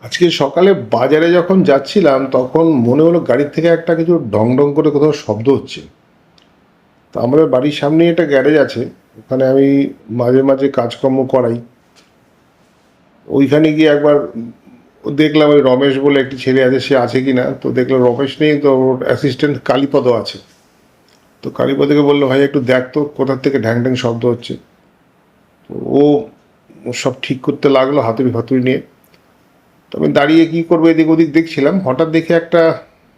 আজকে সকালে বাজারে যখন যাচ্ছিলাম তখন মনে হলো গাড়ির থেকে একটা কিছু ডং ডং করে কোথাও শব্দ হচ্ছে। তো আমাদের বাড়ির সামনেই একটা গ্যারেজ আছে, ওখানে আমি মাঝে মাঝে কাজকর্ম করাই। ওইখানে গিয়ে একবার দেখলাম ওই রমেশ বলে একটি ছেলে আছে, সে আছে কি না। তো দেখলাম রমেশ নেই, তো ওর অ্যাসিস্ট্যান্ট কালীপদ আছে। তো কালীপদকে বললো, ভাই একটু দেখ তো কোথার থেকে ঢ্যাং ঢ্যাং শব্দ হচ্ছে। তো ও সব ঠিক করতে লাগলো হাতুড়ি ফাতুড়ি নিয়ে। তো আমি দাঁড়িয়ে কী করবো এদিক ওদিক দেখছিলাম, হঠাৎ দেখে একটা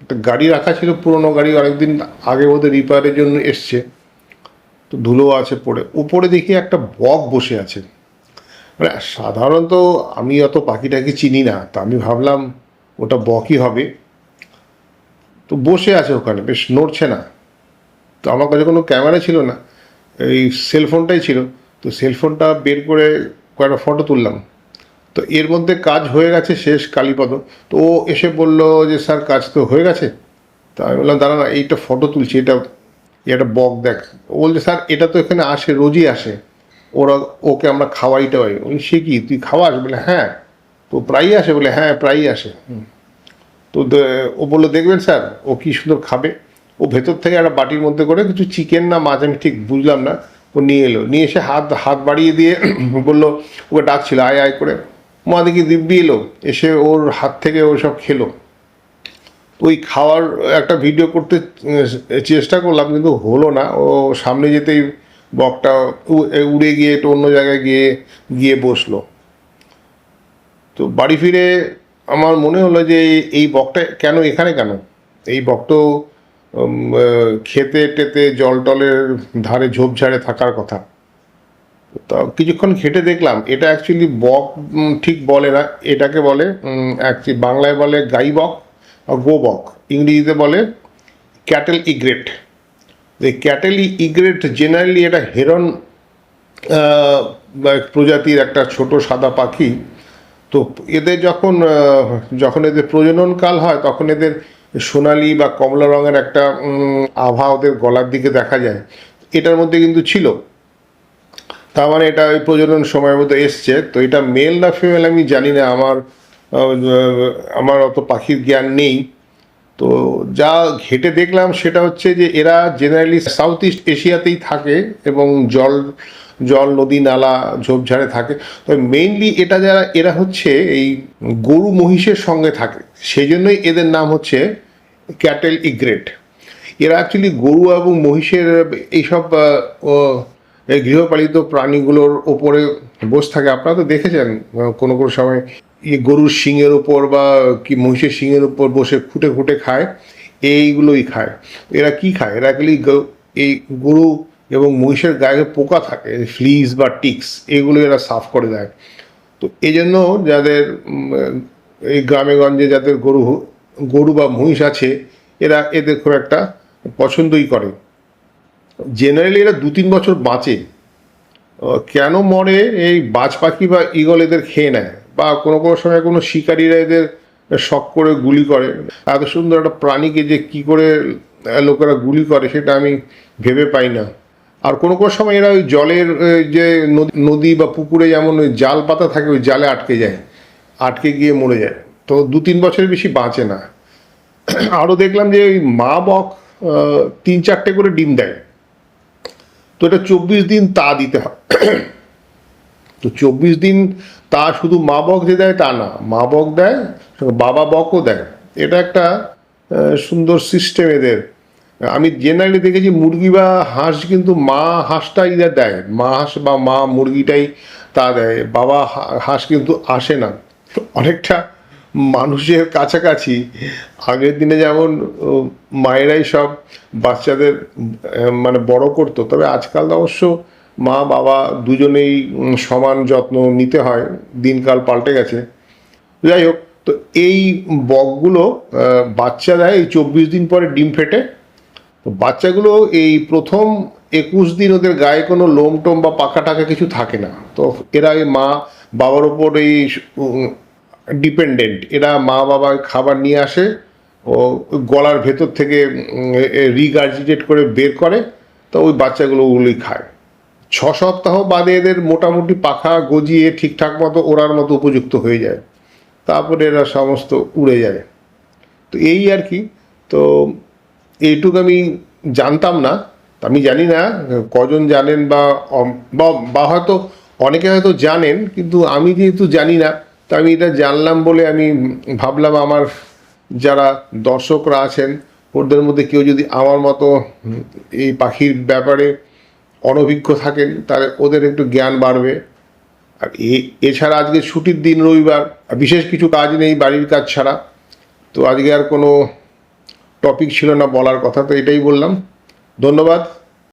একটা গাড়ি রাখা ছিল, পুরোনো গাড়ি, অনেকদিন আগে ওদের রিপেয়ারের জন্য এসছে। তো ধুলো আছে পড়ে, উপরে দেখি একটা বক বসে আছে। মানে সাধারণত আমি অত পাখিটাকে চিনি না, তা আমি ভাবলাম ওটা বকই হবে। তো বসে আছে ওখানে, বেশ নড়ছে না। তো আমার কাছে কোনো ক্যামেরা ছিল না, এই সেলফোনটাই ছিল। তো সেলফোনটা বের করে কয়েকটা ফটো তুললাম। তো এর মধ্যে কাজ হয়ে গেছে শেষ, কালীপদ। তো ও এসে বলল যে স্যার কাজ তো হয়ে গেছে। তা আমি বললাম দাঁড়া না, এইটা ফটো তুলছি, এটা বক দেখ। ও বলছে স্যার এটা তো এখানে আসে, রোজই আসে, ওরা ওকে আমরা খাওয়াই টাওয়াই। ওই সে কি তুই খাওয়াস? বলে হ্যাঁ। তো প্রায়ই আসে? বলে হ্যাঁ প্রায়ই আসে। তো ও বললো দেখবেন স্যার ও কি সুন্দর খাবে। ও ভেতর থেকে একটা বাটির মধ্যে করে কিছু চিকেন না মাছ, আমি ঠিক বুঝলাম না, ও নিয়ে এলো, নিয়ে এসে হাত হাত বাড়িয়ে দিয়ে বললো, ওকে ডাকছিল আয় আয় করে। মা দেখি দিব্যি এলো, এসে ওর হাত থেকে ও সব খেলো। ওই খাওয়ার একটা ভিডিও করতে চেষ্টা করলাম, কিন্তু হলো না। ও সামনে যেতেই বকটা উড়ে গিয়ে একটু অন্য জায়গায় গিয়ে গিয়ে বসলো। তো বাড়ি ফিরে আমার মনে হলো যে এই বকটা কেন এখানে, কেন এই বক তো খেতে টেতে জল টলের ধারে ঝোপঝাড়ে থাকার কথা। তা কিছুক্ষণ ঘেঁটে দেখলাম এটা অ্যাকচুয়ালি বক ঠিক বলে না, এটাকে বলে অ্যাকচুয়ালি বাংলায় বলে গাই বক আর গো বক, ইংরেজিতে বলে ক্যাটেল ইগ্রেট। এই ক্যাটেল ইগ্রেট জেনারেলি এটা হেরন প্রজাতির একটা ছোট সাদা পাখি। তো এদের যখন যখন এদের প্রজননকাল হয় তখন এদের সোনালি বা কমলা রঙের একটা আভা ওদের গলার দিকে দেখা যায়। এটার মধ্যে কিন্তু ছিল। তার মানে এটা ওই প্রজনন সময়ের মধ্যে এসছে। তো এটা মেল না ফিমেল আমি জানি না, আমার অত পাখির জ্ঞান নেই। তো যা ঘেটে দেখলাম সেটা হচ্ছে যে এরা জেনারেলি সাউথ ইস্ট এশিয়াতেই থাকে এবং জল জল নদী নালা ঝোপঝাড়ে থাকে। তবে মেইনলি এরা হচ্ছে এই গরু মহিষের সঙ্গে থাকে, সেই জন্যই এদের নাম হচ্ছে ক্যাটেল ইগ্রেট। এরা অ্যাকচুয়ালি গরু এবং মহিষের এইসব এই গৃহপালিত প্রাণীগুলোর ওপরে বসে থাকে। আপনারা তো দেখেছেন কোনো কোনো সময় গরুর শিংয়ের ওপর বা কি মহিষের শিংয়ের উপর বসে খুঁটে খুঁটে খায়, এইগুলোই খায়। এরা কি খায়? এরা অ্যাকচুয়ালি এই গরু এবং মহিষের গায়ে পোকা থাকে, ফ্লিজ বা টিক্স, এগুলো এরা সাফ করে দেয়। তো এই জন্য যাদের এই গ্রামে গঞ্জে যাদের গরু গরু বা মহিষ আছে, এরা এদের খুব একটা পছন্দই করে। জেনারেলি এরা 2-3 বছর বাঁচে। কেন মরে? এই বাজ পাখি বা ঈগল এদের খেয়ে নেয়, বা কোনো কোনো সময় কোনো শিকারীরা এদের শখ করে গুলি করে। এত সুন্দর একটা প্রাণীকে যে কি করে লোকেরা গুলি করে সেটা আমি ভেবে পাই না। আর কোনো কোনো সময় এরা ওই জলের যে নদী বা পুকুরে যেমন ওই জাল পাতা থাকে, ওই জালে আটকে যায়, আটকে গিয়ে মরে যায়। তো 2-3 বছরের বেশি বাঁচে না। আরও দেখলাম যে ওই মা বক 3-4টে করে ডিম দেয়। তো এটা 24 দিন তা দিতে হয়। তো 24 দিন তা শুধু মা বক যে দেয় তা না, মা বক দেয়, বাবা বকও দেয়। এটা একটা সুন্দর সিস্টেম এদের। আমি জেনারেলি দেখেছি মুরগি বা হাঁস কিন্তু মা হাঁসটাই দেয়, মা হাঁস বা মা মুরগিটাই তা দেয়, বাবা হাঁস কিন্তু আসে না। অনেকটা মানুষের কাছাকাছি। আগের দিনে যেমন মায়েরাই সব বাচ্চাদের মানে বড় করতো, তবে আজকাল অবশ্য মা বাবা দুজনেই সমান যত্ন নিতে হয়, দিনকাল পাল্টে গেছে। যাই হোক, তো এই বকগুলো বাচ্চা দেয়, এই 24 দিন পরে ডিম ফেটে। তো বাচ্চাগুলো এই প্রথম 21 দিন ওদের গায়ে কোনো লোম টোম বা পাখা টাকা কিছু থাকে না। তো এরা এই মা বাবার ওপর এই ডিপেন্ডেন্ট। এরা মা বাবার খাবার নিয়ে আসে, ও গলার ভেতর থেকে রিগার্জিটেট করে বের করে, তো ওই বাচ্চাগুলো ওগুলোই খায়। 6 সপ্তাহ বাদে এদের মোটামুটি পাখা গজিয়ে ঠিকঠাক মতো ওড়ার মতো উপযুক্ত হয়ে যায়। তারপরে এরা সমস্ত উড়ে যায়। তো এই আর কি। তো এইটুকু আমি জানতাম না। আমি জানি না কজন জানেন বা বা হয়তো অনেকে হয়তো জানেন, কিন্তু আমি যেহেতু জানি না, তা আমি এটা জানলাম বলে আমি ভাবলাম আমার যারা দর্শকরা আছেন ওদের মধ্যে কেউ যদি আমার মতো এই পাখির ব্যাপারে অনভিজ্ঞ থাকেন তাহলে ওদের একটু জ্ঞান বাড়বে। আর এছাড়া আজকে ছুটির দিন, রবিবার, বিশেষ কিছু কাজ নেই বাড়ির কাজ ছাড়া। তো আজকে আর কোনো টপিক ছিল না বলার কথা, তো এটাই বললাম। ধন্যবাদ।